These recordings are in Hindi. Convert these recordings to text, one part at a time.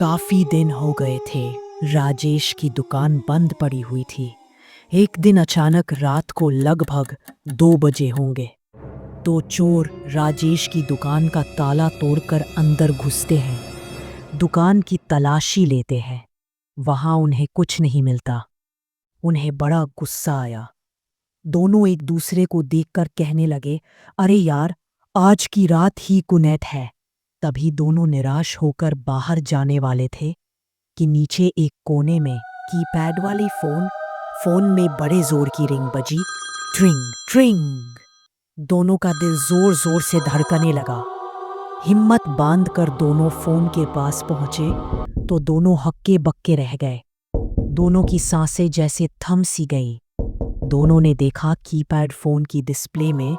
काफी दिन हो गए थे। राजेश की दुकान बंद पड़ी हुई थी। एक दिन अचानक रात को लगभग 2 बजे होंगे तो चोर राजेश की दुकान का ताला तोड़कर अंदर घुसते हैं। दुकान की तलाशी लेते हैं। वहां उन्हें कुछ नहीं मिलता। उन्हें बड़ा गुस्सा आया। दोनों एक दूसरे को देखकर कहने लगे, अरे यार, आज की रात ही कुनैत है। तभी दोनों निराश होकर बाहर जाने वाले थे कि नीचे एक कोने में कीपैड वाली फोन में बड़े जोर की रिंग बजी। ट्रिंग ट्रिंग। दोनों का दिल जोर जोर से धड़कने लगा। हिम्मत बांधकर दोनों फोन के पास पहुंचे तो दोनों हक्के बक्के रह गए। दोनों की सांसें जैसे थम सी गईं। दोनों ने देखा कीपैड फोन की डिस्प्ले में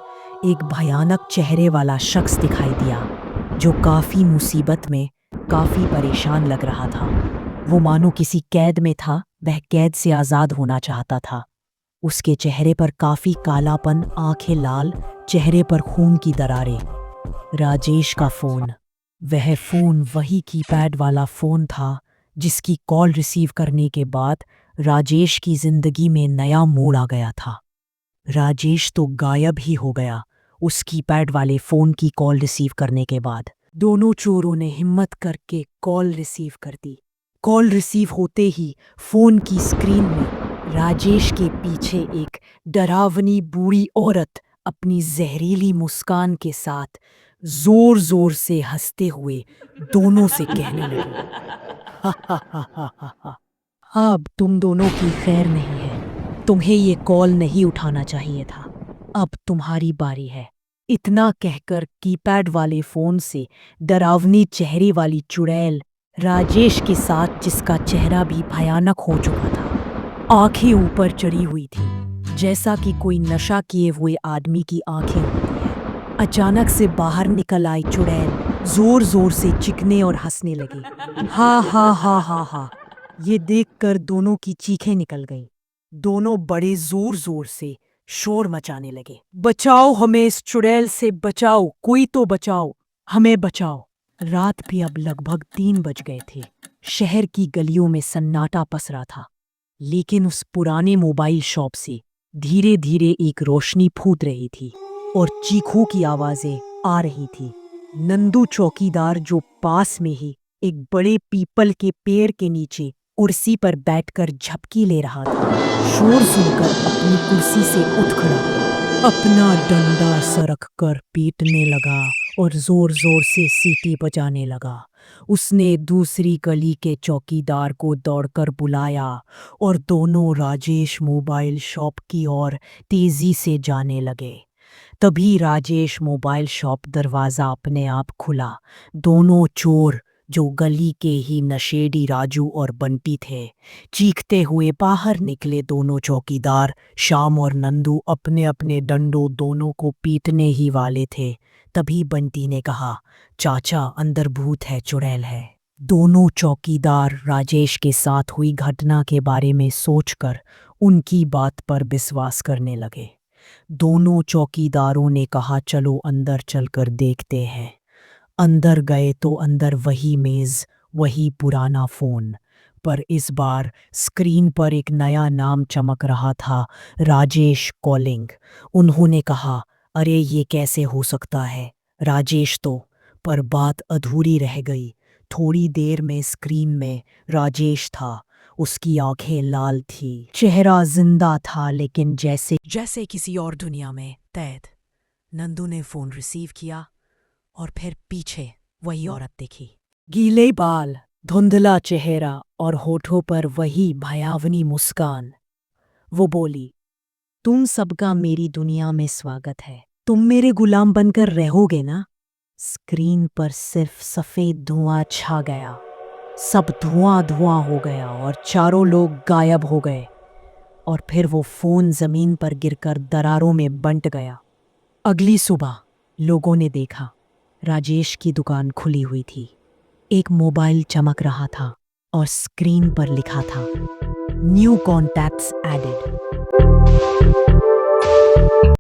एक भयानक चेहरे वाला शख्स दिखाई दिया जो काफी मुसीबत में, काफी परेशान लग रहा था। वो मानो किसी कैद में था। वह कैद से आजाद होना चाहता था। उसके चेहरे पर काफी कालापन, आंखें लाल, चेहरे पर खून की दरारें। राजेश का फोन। वह फोन वही कीपैड वाला फोन था जिसकी कॉल रिसीव करने के बाद राजेश की जिंदगी में नया मोड़ आ गया था। राजेश तो गायब ही हो गया उस कीपैड वाले फोन की कॉल रिसीव करने के बाद। दोनों चोरों ने हिम्मत करके कॉल रिसीव कर दी। कॉल रिसीव होते ही फोन की स्क्रीन में राजेश के पीछे एक डरावनी बूढ़ी औरत अपनी जहरीली मुस्कान के साथ जोर जोर से हंसते हुए दोनों से कहने लगी, हा हा हा हा हा हा, अब तुम दोनों की खैर नहीं है। तुम्हें ये कॉल नहीं उठाना चाहिए था। अब तुम्हारी बारी है। इतना कहकर कीपैड वाले फोन से डरावनी चेहरे वाली चुड़ैल राजेश के साथ, जिसका चेहरा भी भयानक हो चुका था, आंखें ऊपर चढ़ी हुई थी जैसा कि कोई नशा किए हुए आदमी की आंखें होती हैं। अचानक से बाहर निकल आई चुड़ैल जोर जोर से चिकने और हंसने लगी। हा हा हा हा हा। ये देखकर दोनों की चीखें निकल गईं। दोनों बड़े जोर जोर से शोर मचाने लगे, बचाओ हमें, इस चुड़ैल से बचाओ, कोई तो बचाओ, हमें बचाओ। रात भी अब लगभग 3 बज गए थे। शहर की गलियों में सन्नाटा पसरा था। लेकिन उस पुराने मोबाइल शॉप से धीरे धीरे एक रोशनी फूट रही थी और चीखों की आवाजें आ रही थी। नंदू चौकीदार, जो पास में ही एक बड़े पीपल के पेड़ के नीचे कुर्सी पर बैठकर झपकी ले रहा था, शोर सुनकर अपनी कुर्सी से उठ खड़ा हुआ। अपना डंडा सरक कर पीटने लगा और जोर जोर से सीटी बजाने लगा। उसने दूसरी गली के चौकीदार को दौड़कर बुलाया और दोनों राजेश मोबाइल शॉप की ओर तेजी से जाने लगे। तभी राजेश मोबाइल शॉप दरवाजा अपने आप खुला। दोनों चोर, जो गली के ही नशेड़ी राजू और बंटी थे, चीखते हुए बाहर निकले। दोनों चौकीदार श्याम और नंदू अपने अपने डंडों दोनों को पीटने ही वाले थे। तभी बंटी ने कहा, चाचा, अंदर भूत है, चुड़ैल है। दोनों चौकीदार राजेश के साथ हुई घटना के बारे में सोचकर उनकी बात पर विश्वास करने लगे। दोनों चौकीदारों ने कहा, चलो अंदर चलकर देखते हैं। अंदर गए तो अंदर वही मेज, वही पुराना फोन, पर इस बार स्क्रीन पर एक नया नाम चमक रहा था, राजेश कॉलिंग। उन्होंने कहा, अरे ये कैसे हो सकता है, राजेश तो। पर बात अधूरी रह गई। थोड़ी देर में स्क्रीन में राजेश था। उसकी आंखें लाल थी, चेहरा जिंदा था, लेकिन जैसे जैसे किसी और दुनिया में कैद। नंदू ने फोन रिसीव किया और फिर पीछे वही औरत दिखी। गीले बाल, धुंधला चेहरा और होठों पर वही भयावनी मुस्कान। वो बोली, तुम सबका मेरी दुनिया में स्वागत है। तुम मेरे गुलाम बनकर रहोगे ना? स्क्रीन पर सिर्फ सफेद धुआं छा गया। सब धुआं धुआं हो गया और चारों लोग गायब हो गए। और फिर वो फोन जमीन पर गिरकर दरारों में बंट गया। अगली सुबह लोगों ने देखा, राजेश की दुकान खुली हुई थी। एक मोबाइल चमक रहा था और स्क्रीन पर लिखा था, न्यू कॉन्टैक्ट्स एडेड।